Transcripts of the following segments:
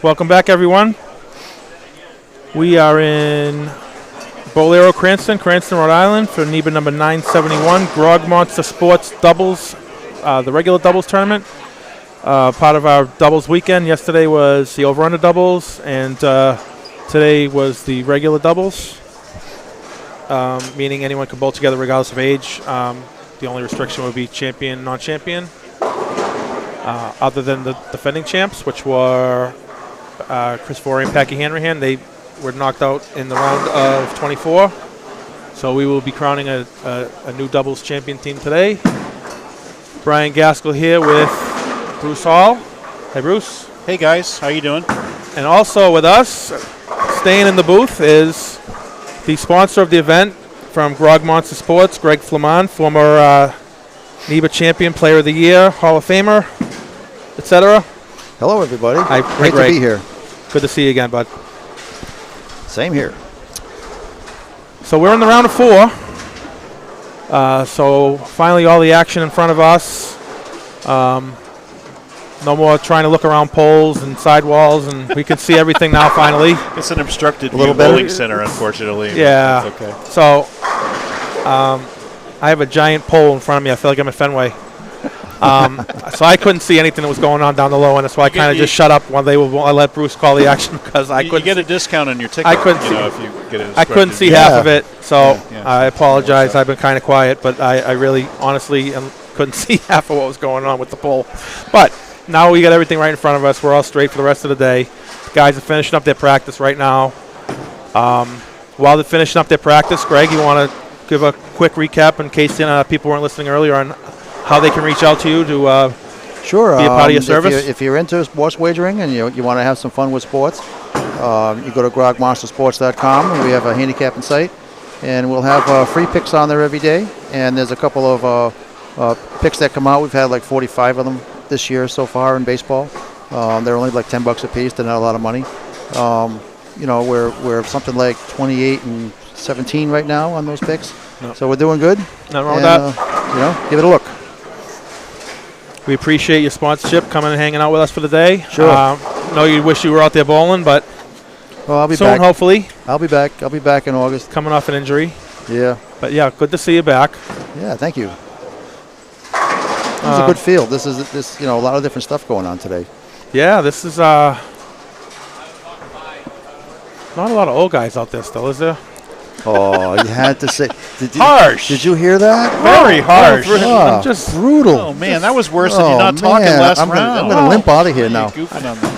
Welcome back, everyone. We are in Bowlero, Cranston, Rhode Island for NEBA number 971, GrogMonster Sports Doubles, the regular doubles tournament. Part of our doubles weekend. Yesterday was the over-under doubles, and today was the regular doubles, meaning anyone can bowl together regardless of age. The only restriction would be champion, non-champion, other than the defending champs, which were Chris Forey and Packy Hanrahan. They were knocked out in the round of 24. So we will be crowning a new doubles champion team today. Brian Gaskell here with Bruce Hall. Hey, Bruce. Hey, guys. How you doing? And also with us, staying in the booth, is the sponsor of the event from GrogMonster Sports, Greg Flamand, former NEBA champion, player of the year, Hall of Famer, etc. Hello, everybody. Great to be here. Good to see you again, bud. Same here. So we're in the round of 4. So finally all the action in front of us. No more trying to look around poles and sidewalls, and we can see everything now finally. It's an obstructed view bowling center, unfortunately. Yeah. That's okay. So I have a giant pole in front of me. I feel like I'm at Fenway. So I couldn't see anything that was going on down the low end. That's why I kind of just shut up while I let Bruce call the action, because I couldn't. You get a discount on your ticket. I couldn't see. If you get it. I couldn't see half of it, so Yeah. I apologize. I've been kind of quiet, but I really, honestly, couldn't see half of what was going on with the pole. But now we got everything right in front of us. We're all straight for the rest of the day. The guys are finishing up their practice right now. While they're finishing up their practice, Greg, you want to give a quick recap in case people weren't listening earlier on how they can reach out to you to sure, be a part of your service? If you're into sports wagering and you want to have some fun with sports, you go to grogmonstersports.com, and we have a handicapping site, and we'll have free picks on there every day. And there's a couple of picks that come out. We've had like 45 of them this year so far in baseball. They're only like $10 a piece. They're not a lot of money. We're something like 28 and 17 right now on those picks. No. So we're doing good. Nothing wrong with that. Give it a look. We appreciate your sponsorship, coming and hanging out with us for the day. Sure. Know you wish you were out there bowling, but I'll be soon, back. hopefully. I'll be back. I'll be back in August. Coming off an injury. Yeah. But yeah, good to see you back. Yeah, thank you. This is a good field. This is a lot of different stuff going on today. Yeah, this is not a lot of old guys out there still, is there? Oh, you had to say. Harsh. Did you hear that? Very harsh. I'm just brutal. Oh, man, that was worse than you not talking last round. I'm going to limp out of here now. Goofing on them.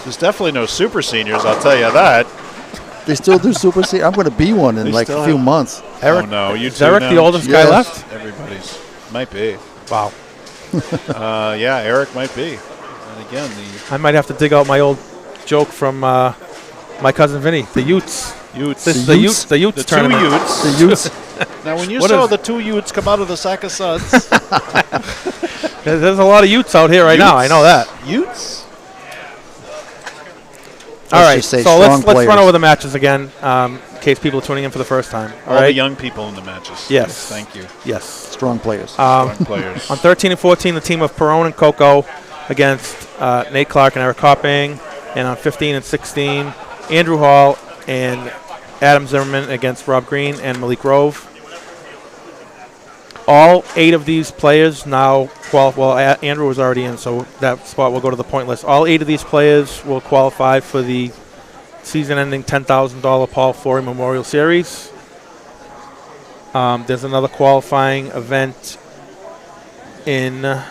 There's definitely no super seniors, I'll tell you that. They still do super senior. I'm going to be one in like a few months. Eric, oh, no. is Eric the oldest guy left? Everybody's. Might be. Wow. Yeah, Eric might be. And again, I might have to dig out my old joke from my cousin Vinny, the Utes. Utes. This is the Utes tournament. Two Utes. The Utes. Now, when you saw the 2 Utes come out of the sack of suds. There's a lot of Utes out here right now. I know that. Utes? All right, so let's players. run over the matches again in case people are tuning in for the first time. All the young people in the matches. Yes. Thank you. Yes. Strong players. Strong players. On 13 and 14, the team of Perone and Coco against Nate Clark and Eric Hopping. And on 15 and 16, Andrew Hall and Adam Zimmerman against Rob Green and Malik Grove. All 8 of these players now Andrew was already in, so that spot will go to the point list. All 8 of these players will qualify for the season-ending $10,000 Paul Forey Memorial Series. There's another qualifying event in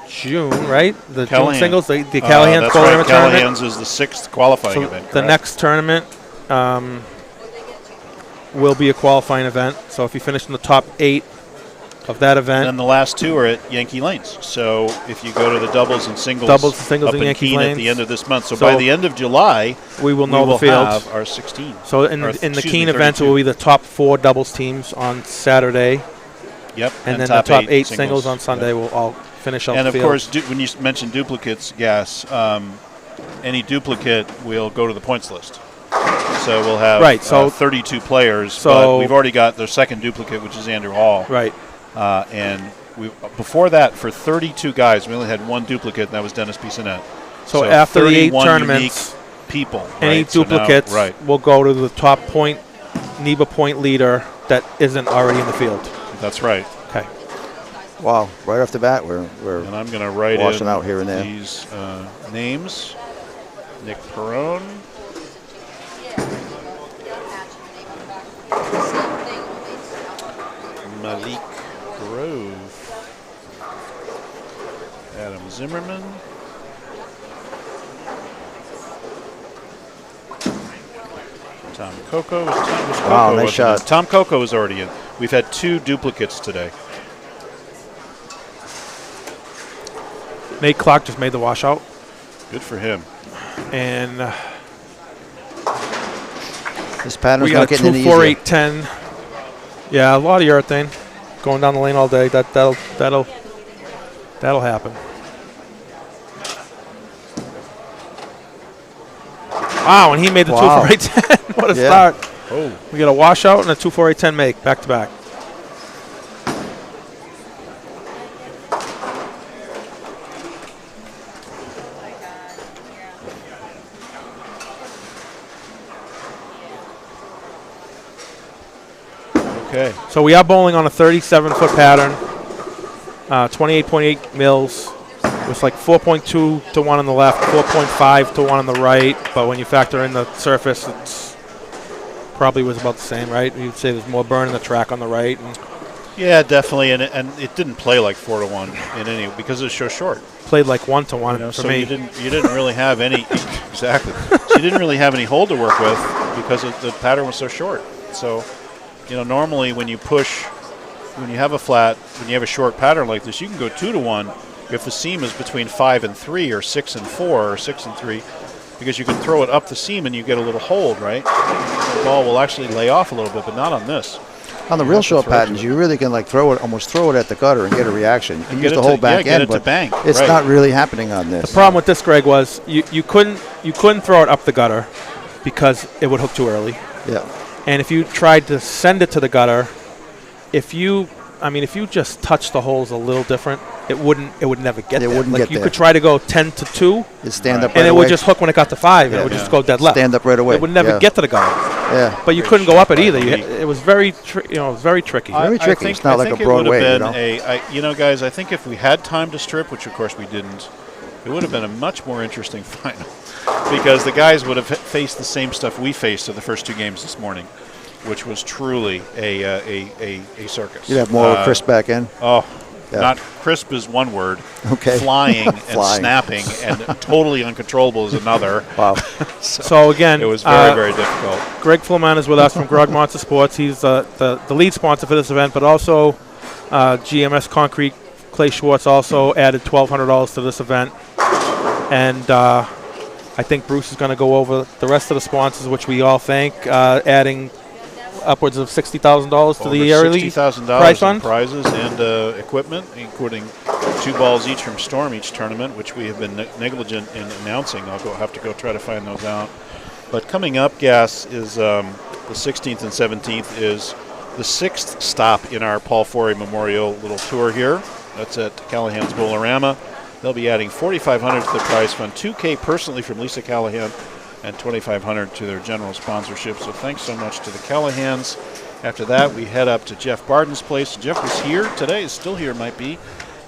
June, right? The June singles, the Callahan's that's tournament. Callahan's is the 6th qualifying event. The next tournament will be a qualifying event. So if you finish in the top 8 of that event. And the last 2 are at Yankee Lanes. So if you go to the doubles and singles, up in Yankee Yankee Lanes at the end of this month. So by the end of July, we will know the fields. Have our 16. So in the Keene event, it will be the top 4 doubles teams on Saturday. Yep. And then the top 8 singles on Sunday will all finish out the field. And of course, when you mentioned duplicates, any duplicate will go to the points list. So we'll have 32 players. But we've already got their second duplicate, which is Andrew Hall. Right. And before that, for 32 guys, we only had 1 duplicate, and that was Dennis Bissonette. So after the 8 tournaments, people, any duplicates will go to the top point, NEBA point leader that isn't already in the field. That's right. Okay. Wow! Right off the bat, we're and I'm going to write washing in out here and there. These names: Nick Perrone, Malik Grove, Adam Zimmerman, Tom Coco. Wow, nice shot. Tom Coco is already in. We've had 2 duplicates today. Nate Clark just made the washout. Good for him. And this pattern's we got not getting any 2, 4, easier. 8, 10. Yeah, a lot of urethane going down the lane all day. That'll happen. Wow, and he made the 2, 4, 8, 10. What a start. Oh. We got a washout and a 2, 4, 8, 10 make back to back. Okay. So we are bowling on a 37-foot pattern, 28.8 mils. It's like 4.2 to 1 on the left, 4.5 to 1 on the right. But when you factor in the surface, it's probably was about the same, right? You'd say there's more burn in the track on the right. And yeah, definitely. And it didn't play like 4 to 1 in any because it was so short. Played like 1 to 1 for so me. You didn't really have any exactly. So you didn't really have any hold to work with because the pattern was so short. So. Normally when you push, when you have a flat, when you have a short pattern like this, you can go 2 to 1 if the seam is between 5 and 3 or 6 and 4 or 6 and 3, because you can throw it up the seam and you get a little hold, right? The ball will actually lay off a little bit, but not on this. On the real short patterns, you really can almost throw it at the gutter and get a reaction. You can use the whole back end, but it's not really happening on this. The problem with this, Greg, was you couldn't throw it up the gutter because it would hook too early. Yeah. And if you tried to send it to the gutter, if you just touch the holes a little different, it would never get there. It wouldn't get there. You could try to go 10 to 2, It'd stand up right and it away. would just hook when it got to 5, and it would just go dead left. Stand up right away. It would never get to the gutter. Yeah. But you couldn't go up it either. It was very tricky. Very tricky. Very tricky. It's not like a broad way. Guys, I think if we had time to strip, which of course we didn't, it would have been a much more interesting final because the guys would have faced the same stuff we faced in the first 2 games this morning, which was truly a circus. You'd have more of a crisp back end. Oh, not crisp is one word. Okay. Flying and snapping and totally uncontrollable is another. Wow. so again, it was very, very difficult. Greg Fleman is with us from GrogMonster Sports. He's the lead sponsor for this event, but also GMS Concrete. Clay Schwartz also added $1,200 to this event. And I think Bruce is going to go over the rest of the sponsors, which we all thank, adding upwards of $60,000 to the yearly prize fund. Prizes and equipment, including 2 balls each from Storm each tournament, which we have been negligent in announcing. I'll have to go try to find those out. But coming up, Gas, is the 16th and 17th is the 6th stop in our Paul Forey Memorial little tour here. That's at Callahan's Bowlerama. They'll be adding $4,500 to the prize fund, $2,000 personally from Lisa Callahan, and $2,500 to their general sponsorship. So thanks so much to the Callahans. After that, we head up to Jeff Barden's place. Jeff was here today, is still here, might be.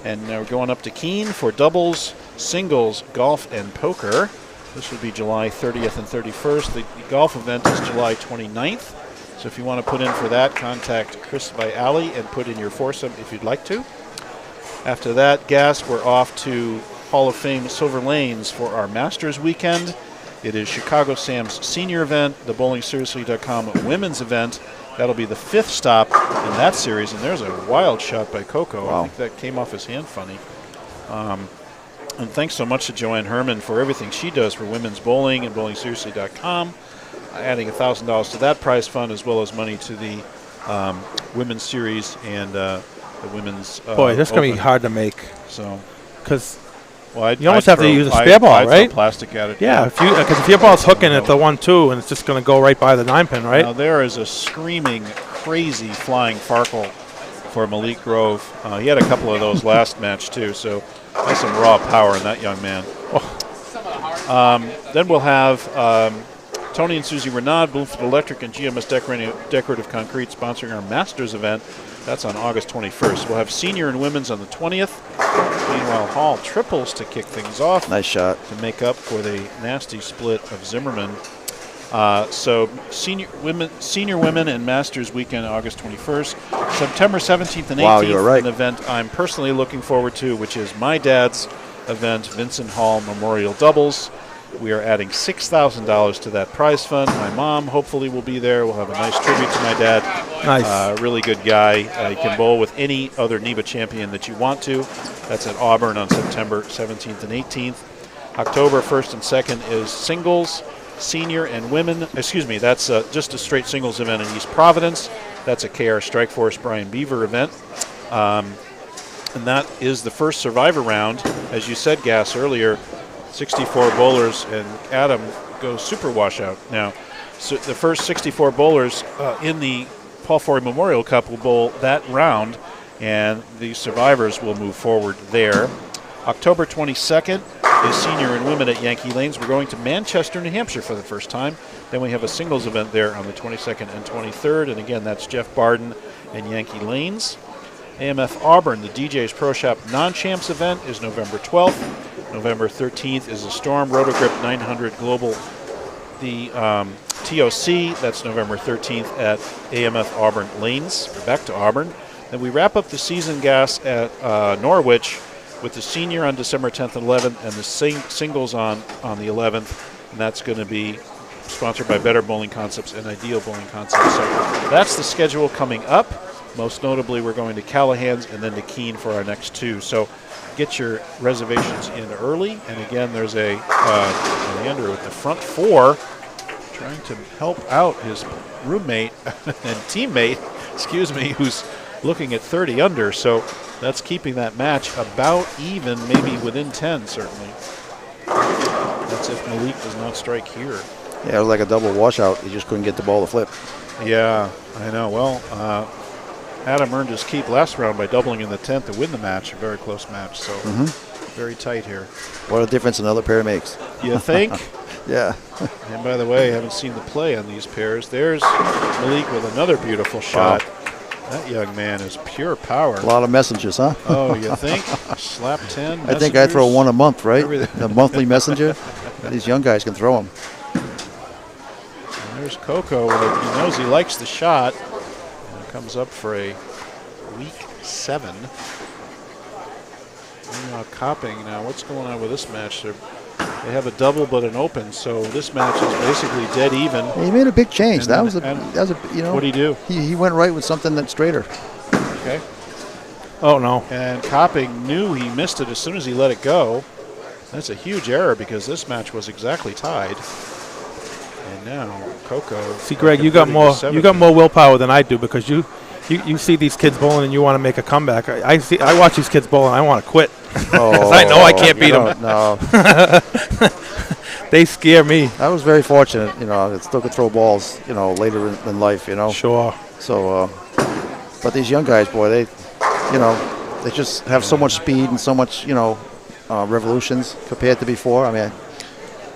And we're going up to Keene for doubles, singles, golf, and poker. This would be July 30th and 31st. The golf event is July 29th. So if you want to put in for that, contact Chris Viali and put in your foursome if you'd like to. After that, Gas, we're off to Hall of Fame Silver Lanes for our Masters weekend. It is Chicago Sam's senior event, the BowlingSeriously.com women's event. That'll be the 5th stop in that series, and there's a wild shot by Coco. Wow. I think that came off his hand funny. And thanks so much to Joanne Herman for everything she does for women's bowling and BowlingSeriously.com, adding $1,000 to that prize fund as well as money to the women's series and the women's Boy, this is going to be hard to make. So, because well, you almost have to use a spare ball, right? Throw plastic at it. Yeah, because if your ball's hooking at the 1-2 and it's just going to go right by the 9-pin, right? Now there is a screaming, crazy flying Farkle for Malik Grove. He had a couple of those last match too, so that's some raw power in that young man. Oh. Then we'll have Tony and Susie Renaud, Bloomfield Electric, and GMS Decorative Concrete sponsoring our Masters event. That's on August 21st. We'll have senior and women's on the 20th. Meanwhile, Hall triples to kick things off. Nice shot. To make up for the nasty split of Zimmerman. So senior women and Masters weekend, August 21st. September 17th and 18th, wow, you're right. An event I'm personally looking forward to, which is my dad's event, Vincent Hall Memorial Doubles. We are adding $6,000 to that prize fund. My mom hopefully will be there. We'll have a nice tribute to my dad. Nice. Really good guy. You can bowl with any other NEBA champion that you want to. That's at Auburn on September 17th and 18th. October 1st and 2nd is singles, senior and women. Excuse me, that's just a straight singles event in East Providence. That's a KR Strikeforce Brian Beaver event. And that is the first Survivor round. As you said, Gas, earlier, 64 bowlers, and Adam goes super washout. Now, so the first 64 bowlers in the Paul Forey Memorial Cup will bowl that round, and the survivors will move forward there. October 22nd is senior and women at Yankee Lanes. We're going to Manchester, New Hampshire for the first time. Then we have a singles event there on the 22nd and 23rd, and again, that's Jeff Barden and Yankee Lanes. AMF Auburn, the DJ's Pro Shop Non-Champs event is November 12th. November 13th is the Storm Rotogrip 900 Global, the TOC. That's November 13th at AMF Auburn Lanes. We're back to Auburn. Then we wrap up the season, Gas, at Norwich with the senior on December 10th and 11th, and the singles on the 11th. And that's going to be sponsored by Better Bowling Concepts and Ideal Bowling Concepts. So that's the schedule coming up. Most notably, we're going to Callahan's and then to Keene for our next two. So get your reservations in early. And again, there's a Leander with the front four trying to help out his roommate and teammate, who's looking at 30 under. So that's keeping that match about even, maybe within 10, certainly. That's if Malik does not strike here. Yeah, it was like a double washout. He just couldn't get the ball to flip. Yeah, I know. Well, Adam earned his keep last round by doubling in the 10th to win the match, a very close match. So very tight here. What a difference another pair makes. You think? Yeah. And by the way, I haven't seen the play on these pairs. There's Malik with another beautiful shot. Wow. That young man is pure power. A lot of messengers, huh? Oh, you think? Slap 10 I think I throw one a month, right? Everything. The monthly messenger. These young guys can throw them. And there's Coco. He knows he likes the shot. And comes up for a week 7. Meanwhile, Copping. Now, what's going on with this match? They have a double but an open, so this match is basically dead even. He made a big change. And That was a you know. What did he do? He went right with something that's straighter. Okay. Oh, no. And Copping knew he missed it as soon as he let it go. That's a huge error because this match was exactly tied. And now Coco. See, Greg, you got more willpower than I do because you see these kids bowling and you want to make a comeback. I watch these kids bowling and I want to quit because I know I can't beat them. No. They scare me. I was very fortunate, I still could throw balls, later in life, Sure. So, but these young guys, boy, they just have so much speed and so much, revolutions compared to before. I mean,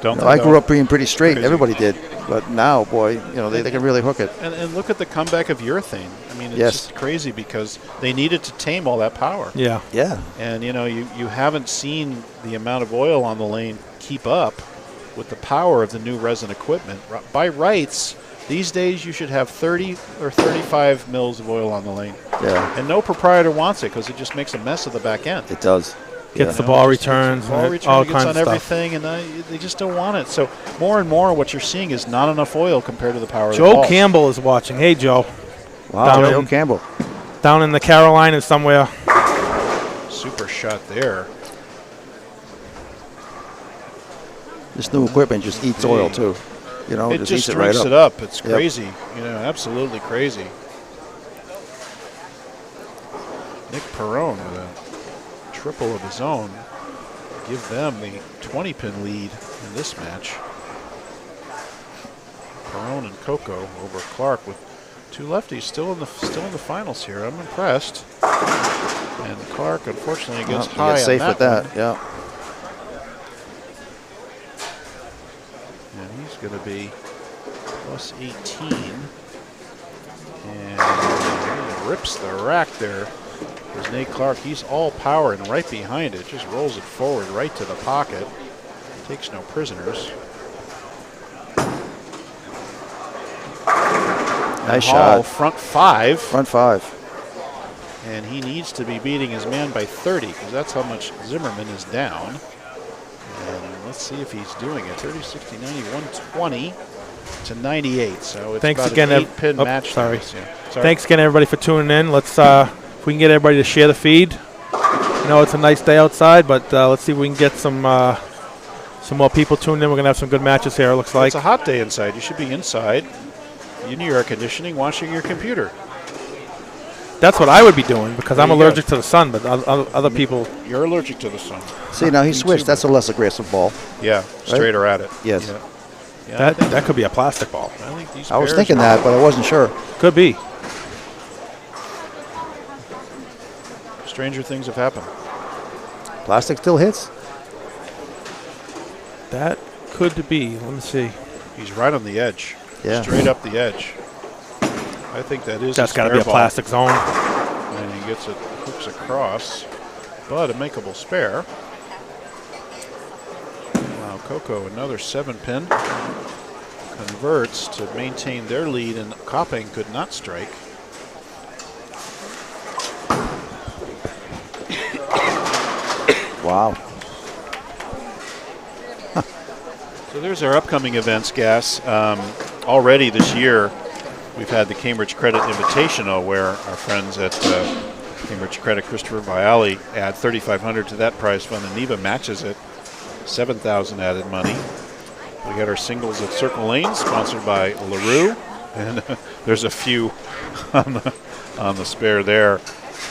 I grew up being pretty straight. Crazy. Everybody did. But now, boy, they can really hook it. And look at the comeback of Urethane. I mean, it's just crazy because they needed to tame all that power. Yeah. Yeah. And, you haven't seen the amount of oil on the lane keep up with the power of the new resin equipment. By rights, these days you should have 30 or 35 mils of oil on the lane. Yeah. And no proprietor wants it because it just makes a mess of the back end. It does. Gets the ball returns, all all kinds kinds on of stuff. everything, and they just don't want it. So more and more what you're seeing is not enough oil compared to the power of the ball. Joe Campbell is watching. Hey, Joe. Wow, Joe Campbell. Down in the Carolinas somewhere. Super shot there. This new equipment just eats oil, too. It just just eats it right drinks up. it up. It's crazy. Absolutely crazy. Nick Perrone with a triple of his own. Give them the 20-pin lead in this match. Perrone and Coco over Clark with two lefties still in the finals here. I'm impressed. And Clark unfortunately gets high safe on with that. one. Yeah. And he's going to be plus 18. And he rips the rack there. There's Nate Clark. He's all power and right behind it. Just rolls it forward right to the pocket. Takes no prisoners. Nice shot. Front 5. Front 5. And he needs to be beating his man by 30 because that's how much Zimmerman is down. And let's see if he's doing it. 30, 60, 90, 120 to 98. So it's Thanks about again, an 8-pin match. Sorry. Sorry. Thanks again, everybody, for tuning in. Let's if we can get everybody to share the feed. I know it's a nice day outside, but let's see if we can get some more people tuned in. We're gonna have some good matches here. It looks like it's a hot day inside. You should be inside in your air conditioning, watching your computer. That's what I would be doing because There I'm you allergic go. to the sun, but other people. You're allergic to the sun. See, now he Me switched. too. That's a less aggressive ball. Yeah, straighter at it. Yes. Yeah, That could be a plastic ball. I think these I was pairs thinking are- that, but I wasn't sure. Could be. Stranger things have happened. Plastic still hits. That could be. Let me see. He's right on the edge. Yeah. Straight up the edge. I think that is That's a got to spare be a ball. plastic zone. And he gets it, hooks across, but a makeable spare. Wow, Coco, another 7-pin. Converts to maintain their lead, and Copping could not strike. Wow. So there's our upcoming events, Gas. Already this year, we've had the Cambridge Credit Invitational, where our friends at Cambridge Credit, Christopher Viali, add $3,500 to that prize fund, and NEBA matches it, $7,000 added money. We got our singles at Circle Lane, sponsored by LaRue, and there's a few on the spare there.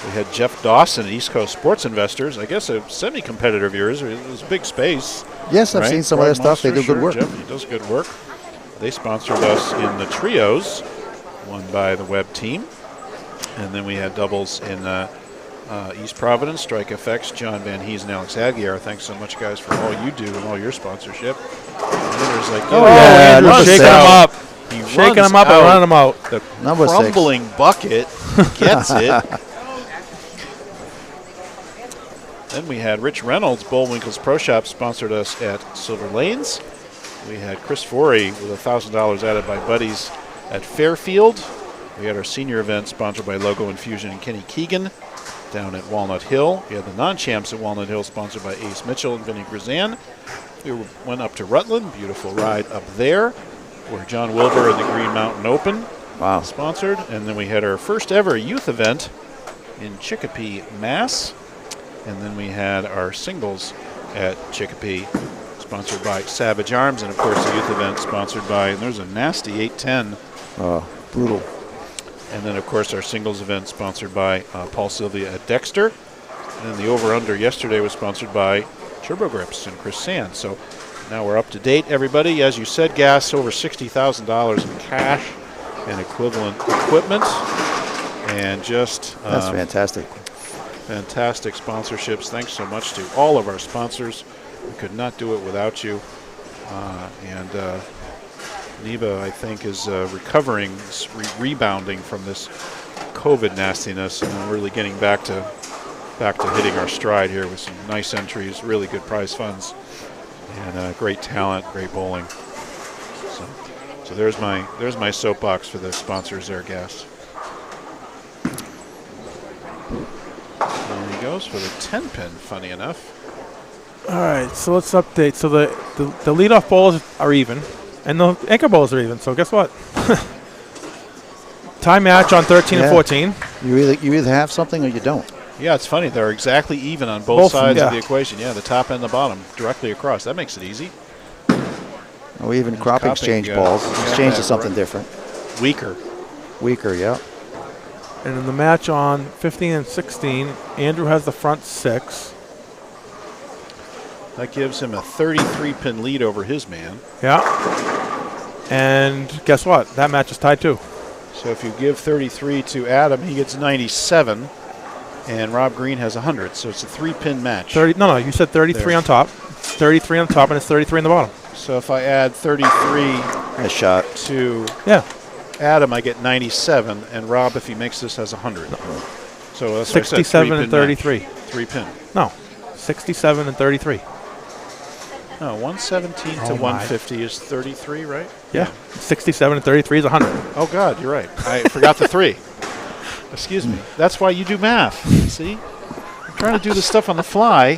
We had Jeff Dawson at East Coast Sports Investors, I guess a semi-competitor of yours. It was a big space. Yes, I've right? seen some of their stuff. They do good work. Jeff, he does good work. They sponsored us in the trios, won by the Webb team. And then we had doubles in East Providence, Strike FX, John Van Hees and Alex Aguiar. Thanks so much, guys, for all you do and all your sponsorship. Andrew's like, yeah, Andrew, number shaking 6. them up. He Shaking runs them up and out running them out. the Number 6. crumbling bucket, gets it. Then we had Rich Reynolds, Bullwinkle's Pro Shop, sponsored us at Silver Lanes. We had Chris Forey with $1,000 added by Buddies at Fairfield. We had our senior event sponsored by Logo Infusion and Kenny Keegan down at Walnut Hill. We had the non-champs at Walnut Hill sponsored by Ace Mitchell and Vinny Grizan. We went up to Rutland, beautiful ride up there, where John Wilbur and the Green Mountain Open sponsored. And then we had our first ever youth event in Chicopee, Mass. And then we had our singles at Chicopee, sponsored by Savage Arms, and of course the youth event sponsored by, and there's a nasty 810. Brutal. And then of course our singles event sponsored by Paul Sylvia at Dexter. And then the over-under yesterday was sponsored by Turbo Grips and Chris Sand. So now we're up to date, everybody. As you said, Gas, over $60,000 in cash and equivalent equipment. And just That's fantastic. fantastic sponsorships. Thanks so much to all of our sponsors. We could not do it without you. And NEBA, I think, is recovering, rebounding from this COVID nastiness, and really getting back to hitting our stride here with some nice entries, really good prize funds, and great talent, great bowling. So there's my soapbox for the sponsors there, Gas. There he goes for the 10-pin, funny enough. All right, so let's update. So the leadoff bowls are even, and the anchor bowls are even. So guess what? Tie match on 13 and 14. You either have something or you don't. Yeah, it's funny. They're exactly even on both sides of the equation. Yeah, the top and the bottom, directly across. That makes it easy. Or even crop exchange balls. Exchange to something different. Weaker, yeah. And in the match on 15 and 16, Andrew has the front 6. That gives him a 33-pin lead over his man. Yeah. And guess what? That match is tied too. So if you give 33 to Adam, he gets 97, and Rob Green has 100. So it's a 3-pin match. No, you said 33 on top. It's 33 on top, and it's 33 on the bottom. So if I add 33 Nice shot. to Adam, I get 97, and Rob, if he makes this, has 100. So that's 67 and 33. 3-pin. No, 67 and 33. No, 117 to 150 is 33, right? Yeah. 67 and 33 is 100. Oh, God, you're right. I forgot the 3. Excuse me. That's why you do math. See? I'm trying to do this stuff on the fly.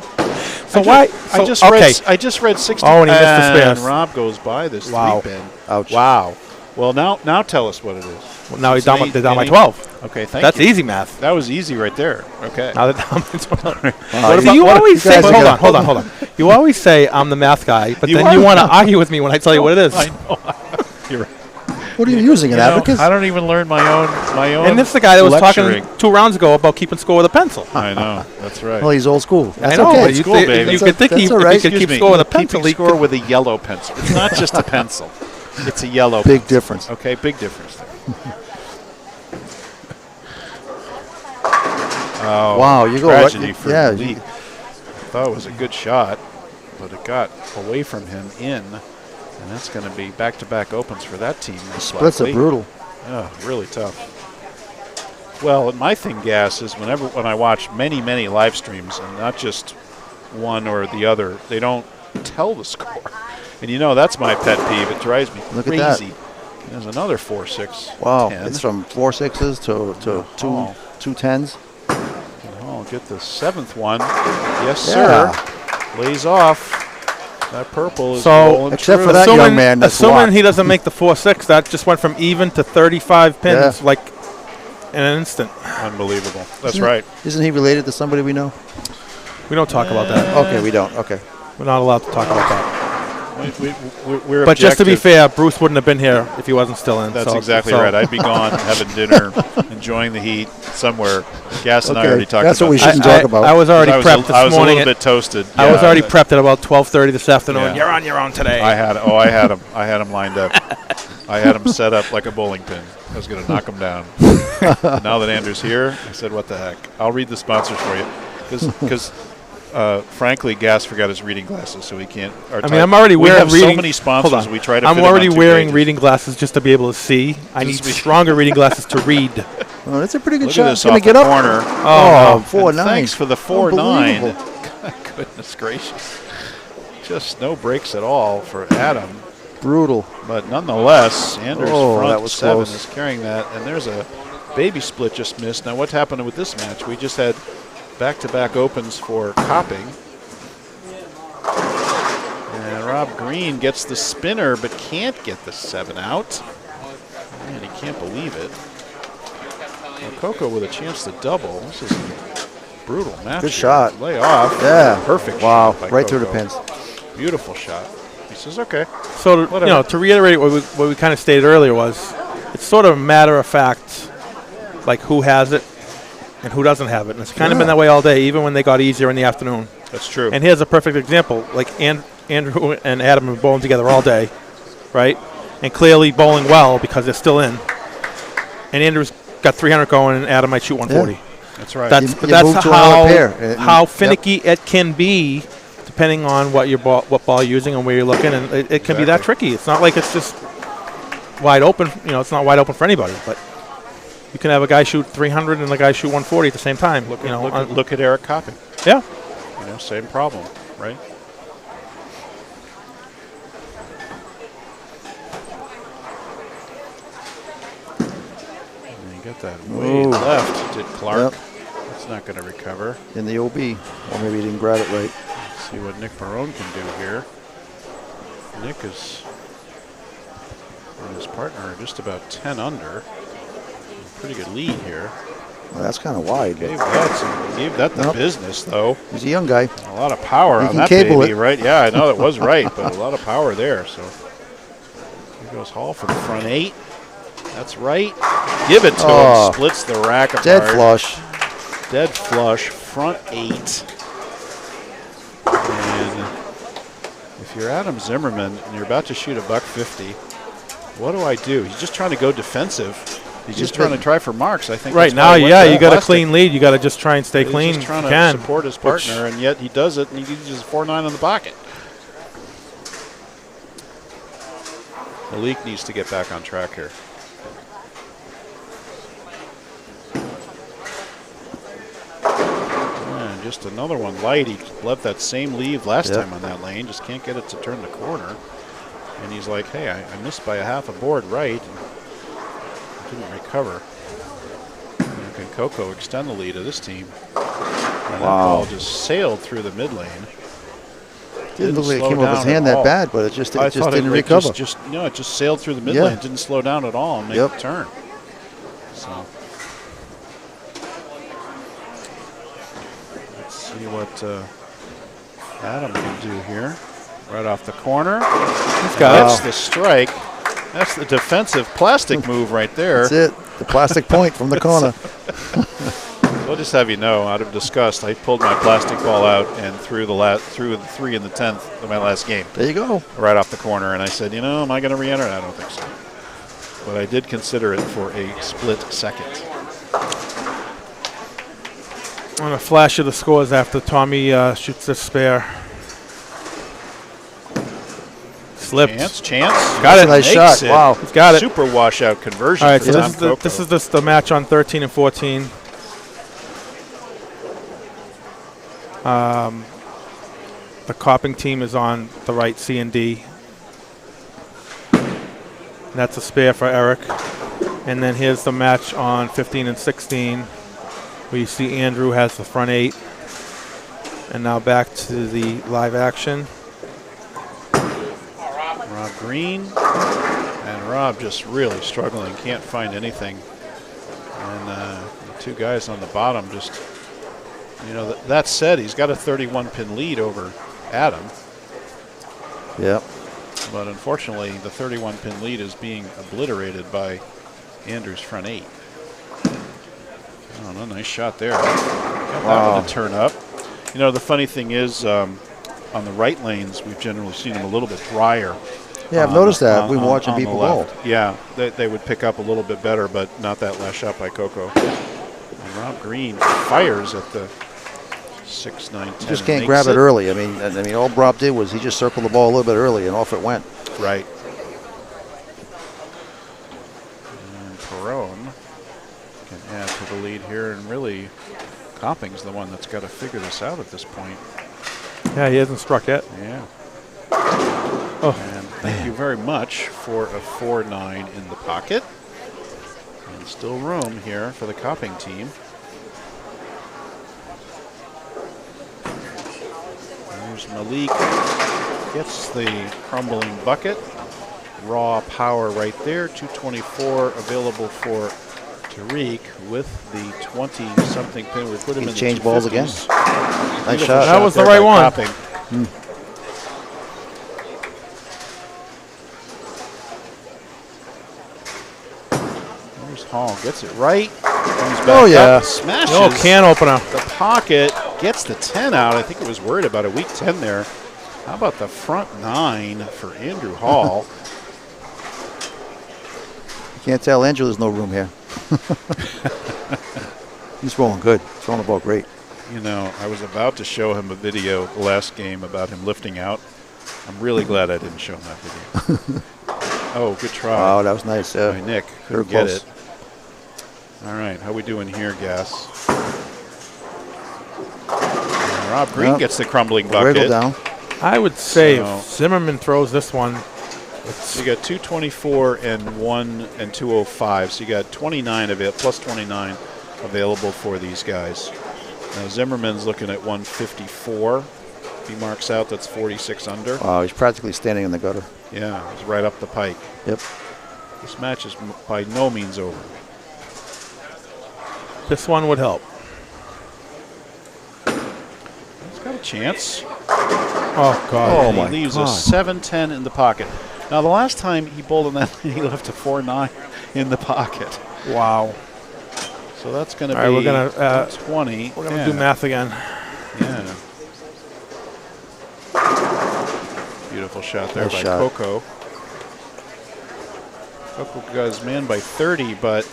So why? I just read 60. Oh, and he missed the spares. And Rob goes by this 3-pin. Ouch. Wow. Well, now tell us what it is. Well, now they're down by 12. Okay, thank you. That's easy math. That was easy right there. Okay. Now they're down by 12. See, you always say, hold guys on. You always say I'm the math guy, but then you want to argue with me when I tell you what it is. I know. You're right. What are you using, an abacus? I don't even learn my own. And this is the guy that was lecturing. talking 2 rounds ago about keeping score with a pencil. I know. That's right. Well, he's old school. That's I know, okay. but you could think he could keep score with a pencil. Keeping score with a yellow pencil. It's not just a pencil. It's a yellow Big pencil. difference. Okay, big difference there. Oh, wow, you go tragedy for yeah, Lee. I thought it was a good shot, but it got away from him in, and that's going to be back-to-back opens for that team. Splits are brutal. Oh, really tough. Well, my thing, Gas, is when I watch many live streams, and not just one or the other, they don't tell the score. And that's my pet peeve. It drives me Look crazy. at that. There's another 4-6. Wow, 10. it's from 4-6s to two 10s. Oh, get the 7th one. Yes, sir. Lays off. That purple is rolling except true. for that young man. Assuming he doesn't make the 4-6, that just went from even to 35 pins like in an instant. Unbelievable. That's right. Isn't he related to somebody we know? We don't talk about that. Okay, we don't. Okay. We're not allowed to talk about that. We're but just to be fair, Bruce wouldn't have been here if he wasn't still in. That's exactly right. I'd be gone having dinner, enjoying the heat somewhere. Gas and I already talked about that's what we shouldn't talk about. I was already prepped this morning. I was a little bit toasted. I was already prepped at about 12:30 this afternoon. You're on your own today. I had him. I had him lined up. I had him set up like a bowling pin. I was going to knock him down. Now that Andrew's here, I said, what the heck? I'll read the sponsors for you. Because frankly, Gas forgot his reading glasses, so he can't. I'm already wearing We have so many sponsors. We try to. I'm already wearing reading glasses just to be able to see. I need stronger reading glasses to read. Oh, that's a pretty good Look shot. At this Can we get the up? Corner. Oh, 4-9. Thanks for the 4-9. Goodness gracious! Just no breaks at all for Adam. Brutal. But nonetheless, Anders front was 7 close. is carrying that, and there's a baby split just missed. Now, what happened with this match? We just had back-to-back opens for Copping. And Rob Green gets the spinner, but can't get the 7 out. Man, he can't believe it. Now, Coco with a chance to double. This is a brutal match. Good shot. Lay off. Yeah. Perfect Wow. shot by Right through the Coco. pins. Beautiful shot. He says, okay. So, to reiterate what we kind of stated earlier was, it's sort of a matter of fact, like who has it and who doesn't have it. And it's kind of been that way all day, even when they got easier in the afternoon. That's true. And here's a perfect example. Like Andrew and Adam have been bowling together all day, right? And clearly bowling well because they're still in. And Andrew's got 300 going, and Adam might shoot 140. Yeah. That's right. That's how finicky it can be, depending on what what ball you're using and where you're looking, and it can be that tricky. It's not like it's just wide open. It's not wide open for anybody, but you can have a guy shoot 300 and a guy shoot 140 at the same time. Look at Eric Copping. Yeah. Same problem, right? And you got that way left, did Clark. Yep. That's not going to recover. In the OB. Or maybe he didn't grab it right. Let's see what Nick Barone can do here. Nick is, and his partner are just about 10 under. Pretty good lead here. Well, that's kind of wide. Gave that the business, though. He's a young guy. A lot of power on that baby, right? Yeah, I know that was right, but a lot of power there. So here goes Hall for the front 8. That's right. Give it to him. Splits the rack apart. Dead flush. Dead flush. Front 8. And if you're Adam Zimmerman and you're about to shoot a $150, what do I do? He's just trying to go defensive. He's just trying to try for marks, I think. Right now, you got a clean lead. You got to just try and stay clean. He's just trying to support his partner, and yet he does it, and he uses 4-9 on the pocket. Malik needs to get back on track here. And just another one light. He left that same leave last time on that lane. Just can't get it to turn the corner. And he's like, hey, I missed by a half a board right. And didn't recover. And can Coco extend the lead of this team? And that ball just sailed through the mid lane. Didn't look like it came off his hand that bad, but it just didn't recover. It just sailed through the mid lane. It didn't slow down at all and make the turn. So let's see what Adam can do here. Right off the corner. He's got That's the strike. That's the defensive plastic move right there. That's it. The plastic point from the corner. I'll just have you know, out of disgust, I pulled my plastic ball out and threw the 3 in the 10th of my last game. There you go. Right off the corner, and I said, am I going to re-enter? I don't think so. But I did consider it for a split second. I'm going to flash you the scores after Tommy shoots the spare. Slipped. Chance. Got it. Nice shot. Wow. He's got it. Super washout conversion. All right, so for this is the match on 13 and 14. The Copping team is on the right, C and D. And that's a spare for Eric. And then here's the match on 15 and 16, where you see Andrew has the front 8. And now back to the live action. Rob Green. And Rob just really struggling. Can't find anything. And the two guys on the bottom just... that said, he's got a 31-pin lead over Adam. Yep. But unfortunately, the 31-pin lead is being obliterated by Andrew's front 8. Oh, no, nice shot there. Got that one to turn up. The funny thing is, on the right lanes, we've generally seen them a little bit drier. Yeah, I've noticed that. We've been watching people bowl. Yeah, they would pick up a little bit better, but not that last shot by Coco. And Rob Green fires at the 6, 9, 10. You just can't grab it early. I mean, all Rob did was he just circled the ball a little bit early, and off it went. Right. And Perone can add to the lead here, and really, Copping's the one that's got to figure this out at this point. Yeah, he hasn't struck yet. Yeah. Oh. And thank you very much for a 4-9 in the pocket. And still room here for the Copping team. There's Malik. Gets the crumbling bucket. Raw power right there. 224 available for Tariq with the 20-something pin. We put him in the change balls again. Nice shot. That was the right one. There's Hall. Gets it right. Comes back up. Smashes. Can opener. The pocket. Gets the 10 out. I think it was worried about a weak 10 there. How about the front 9 for Andrew Hall? You can't tell Andrew there's no room here. He's rolling good. He's rolling the ball great. I was about to show him a video the last game about him lifting out. I'm really glad I didn't show him that video. Oh, good try. Wow, that was nice. By Nick. Couldn't get it. All right, how we doing here, Gas? And Rob Green gets the crumbling bucket. Wriggle down. I would say if Zimmerman throws this one. So you got 224 and 1 and 205. So you got 29 of it, plus 29 available for these guys. Now Zimmerman's looking at 154. If he marks out, that's 46 under. Wow, he's practically standing in the gutter. Yeah, he's right up the pike. Yep. This match is by no means over. This one would help. He's got a chance. Oh, God. Oh, my God. He leaves a 7-10 in the pocket. Now, the last time he bowled on that, he left a 4-9 in the pocket. Wow. So that's going to be we're gonna, 20. We're going to do math again. Yeah. Beautiful shot there by Coco. Coco got his man by 30, but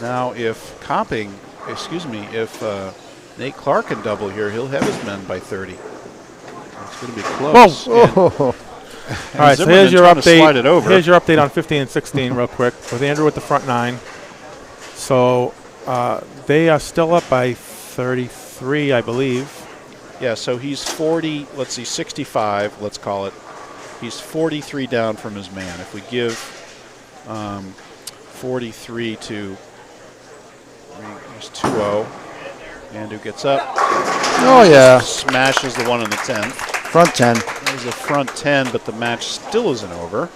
now if Nate Clark can double here, he'll have his men by 30. It's going to be close. Whoa. All right, so here's your update. Slide it over. Here's your update on 15 and 16 real quick with Andrew with the front 9. So they are still up by 33, I believe. Yeah, so he's 40, let's see, 65, let's call it. He's 43 down from his man. If we give 43 to, he's 2-0. Andrew gets up. Oh, yeah. Smashes the one in the 10th. Front 10. There's a front 10, but the match still isn't over.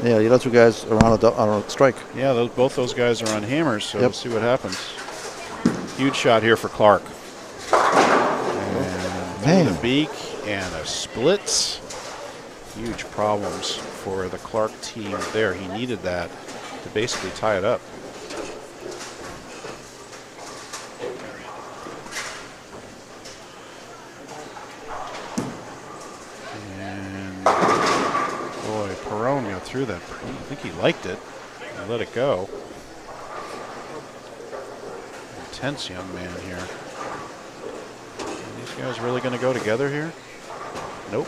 Yeah, you let two guys are on a strike. Yeah, both those guys are on hammers, so we'll see what happens. Huge shot here for Clark. And a beak and a split. Huge problems for the Clark team there. He needed that to basically tie it up. Perone got through that. I think he liked it. He let it go. Intense young man here. Are these guys really going to go together here? Nope.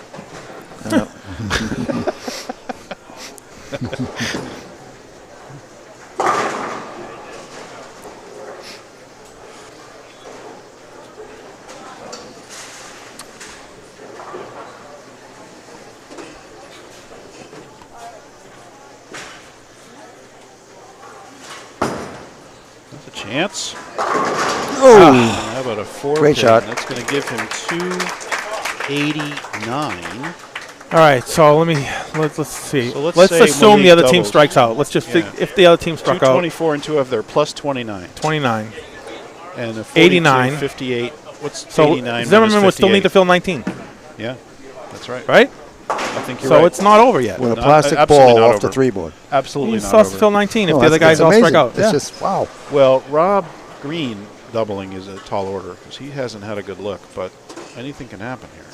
Chance. Oh, how about a 4? Great shot. That's going to give him 289. All right, so let's see. So let's assume the other team strikes out. Let's just if the other team struck out. 224 and 2 of their plus 29. 29. And a 89. 58. What's so 89? Zimmerman would still need to fill 19. Yeah, that's right. Right? I think you're right. So it's not over yet. With a plastic ball off the 3-board. Absolutely he not still has to over. fill 19 if the other guys all strike out. It's just, wow. Well, Rob Green doubling is a tall order because he hasn't had a good look, but anything can happen here.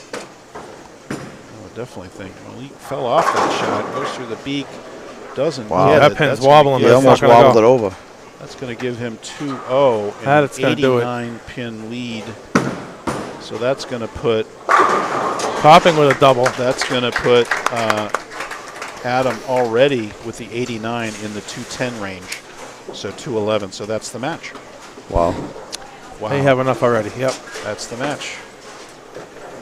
I would definitely think. Well, he fell off that shot, goes through the beak, doesn't get that it. pin's That's wobbling. He almost wobbled it over. That's going to give him 2-0 and That's an going to do it. 89-pin lead. So that's going to put Popping with a double. That's going to put Adam already with the 89 in the 210 range. So 211. So that's the match. Wow. They have enough already. Yep. That's the match.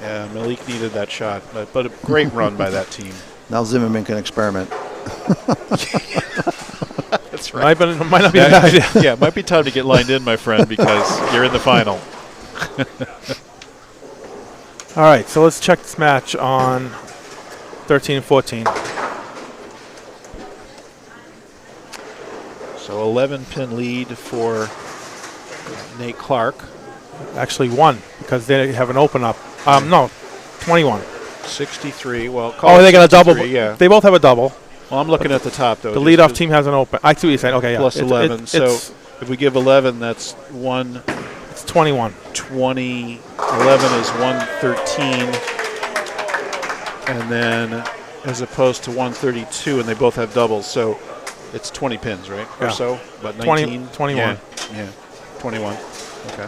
Yeah, Malik needed that shot, but a great run by that team. Now Zimmerman can experiment. That's right. Might not be a bad idea. Yeah, it might be time to get lined in, my friend, because you're in the final. All right, so let's check this match on 13 and 14. So 11-pin lead for Nate Clark. Actually, one because they have an open up. No, 21. 63. Well, they got a double. Yeah. They both have a double. Well, I'm looking at the top, though. The leadoff team has an open. I see what you're saying. Okay, yeah. Plus 11. So if we give 11, that's 1. It's 21. 20. 11 is 113. And then as opposed to 132, and they both have doubles. So it's 20 pins, right? Yeah. Or so? But 19? 21. Yeah, 21. Okay.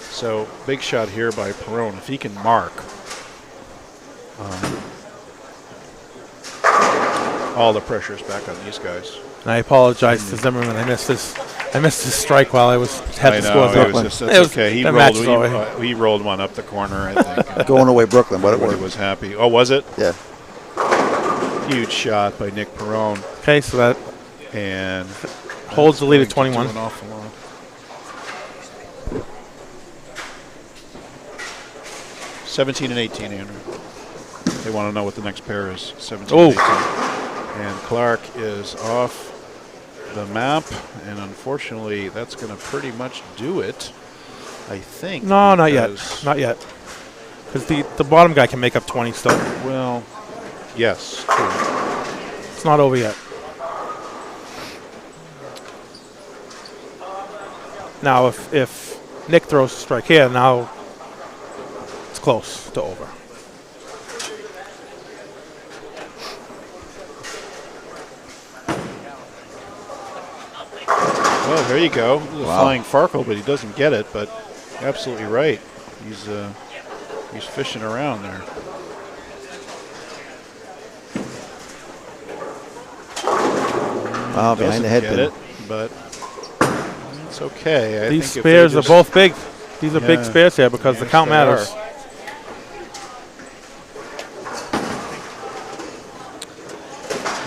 So big shot here by Perone. If he can mark, all the pressure's back on these guys. And I apologize to Zimmerman. I missed this strike while I had the scores up. Brooklyn. That's okay. He rolled one up the corner, I think. Going away Brooklyn, but it Everybody was happy. Oh, was it? Yeah. Huge shot by Nick Perone. Okay, so that and holds the lead at 21. An awful lot. $17 and $18, Andrew. They want to know what the next pair is. 17 and 18. And Clark is off the map, and unfortunately, that's going to pretty much do it, I think. No, not yet. Not yet. Because the bottom guy can make up 20 still. Well, yes, true. It's not over yet. Now, if Nick throws a strike here, now it's close to over. Well, there you go. Flying Farkle, but he doesn't get it. But absolutely right. He's fishing around there. behind the head get pin. it, but it's okay. These spares are both big. These are big spares here because the count matters.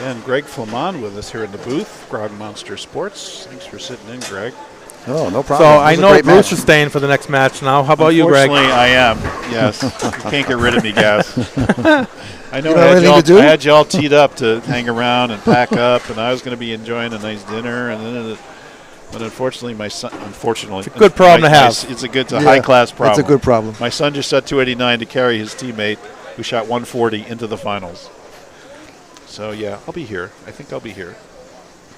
And Greg Flamand with us here in the booth, GrogMonster Sports. Thanks for sitting in, Greg. Oh, no problem. So I know Bruce is staying for the next match now. How about you, Greg? Unfortunately, I am. Yes. You can't get rid of me, guys. I know I had you all teed up to hang around and pack up, and I was going to be enjoying a nice dinner, and then but unfortunately, my son. Unfortunately, it's a good problem to have. It's a high-class problem. It's a good problem. My son just shot 289 to carry his teammate, who shot 140 into the finals. So yeah, I'll be here. I think I'll be here.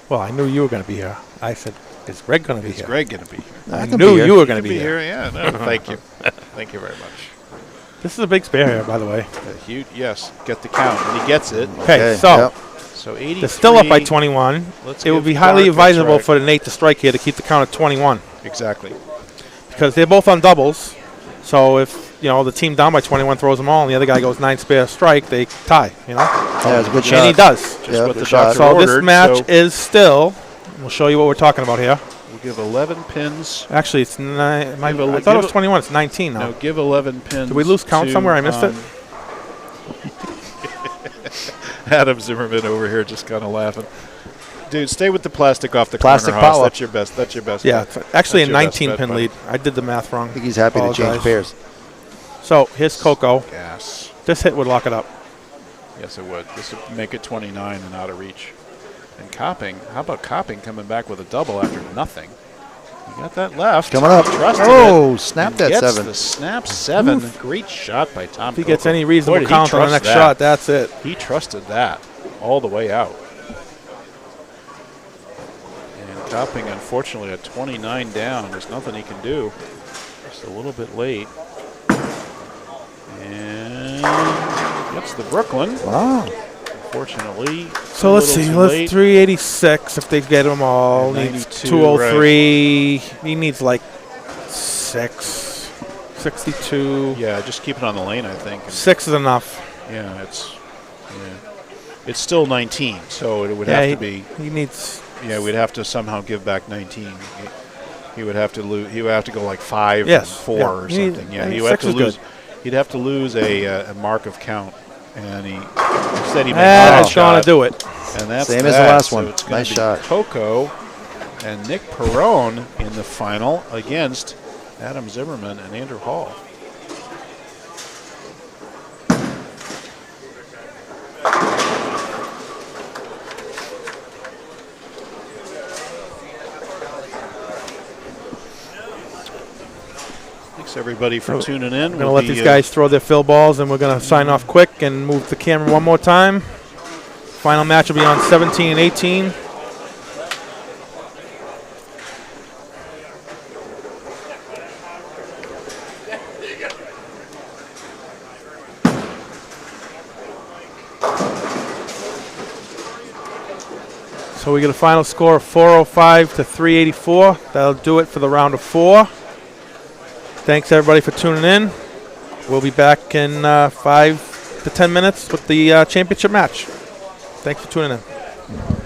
Well, I knew you were going to be here. I said, "Is Greg going to be here?" Is Greg going to be here? I knew you were going to be here. Yeah. No, thank you. Thank you very much. This is a big spare here, by the way. Huge. Yes. Get the count, and he gets it. Okay. So. So 83. They're still up by 21. It would be highly advisable for the Nate to strike here to keep the count at 21. Exactly. Because they're both on doubles. So if the team down by 21 throws them all and the other guy goes 9 spare strike, they tie, Yeah, it's a good shot. And he does. Just what the doctor so ordered. This match is still, we'll show you what we're talking about here. We'll give 11 pins. Actually, it's 9. I thought it was 21. It's 19 now. No, give 11 pins. Did we lose count somewhere? I missed it. Adam Zimmerman over here just kind of laughing. Dude, stay with the plastic off the plastic corner, Haas. power. That's your best. That's your best. Yeah, bet. Actually a That's your 19-pin lead. I did the math wrong. I think he's happy to change pairs. So here's Coco. Gas. This hit would lock it up. Yes, it would. This would make it 29 and out of reach. And Copping, how about Copping coming back with a double after nothing? You got that left. Coming up. Oh, snap that 7. The snap 7. Oof. Great shot by Tom. If he gets any reasonable count on the next shot, that's it. He trusted that all the way out. And Copping, unfortunately, at 29 down. There's nothing he can do. Just a little bit late. And gets the Brooklyn. Wow. Unfortunately. So let's see. Let's 386 if they get them all. Needs 203. Right. He needs like 6. 62. Yeah, just keep it on the lane, I think. 6 is enough. Yeah, it's still 19, so it would have to be. He needs. Yeah, we'd have to somehow give back 19. He would have to lose. He would have to go like 5 yes. and 4 or something. Yeah, he would have to lose. Good. He'd have to lose a mark of count, and instead he made that's going to do it. And that's same as the last one. So nice shot. Coco and Nick Perrone in the final against Adam Zimmerman and Andrew Hall. Thanks everybody for tuning in. We're going to let these guys throw their fill balls, and we're going to sign off quick and move the camera one more time. Final match will be on 17 and 18. So we get a final score of 405 to 384. That'll do it for the round of 4. Thanks everybody for tuning in. We'll be back in 5 to 10 minutes with the championship match. Thanks for tuning in.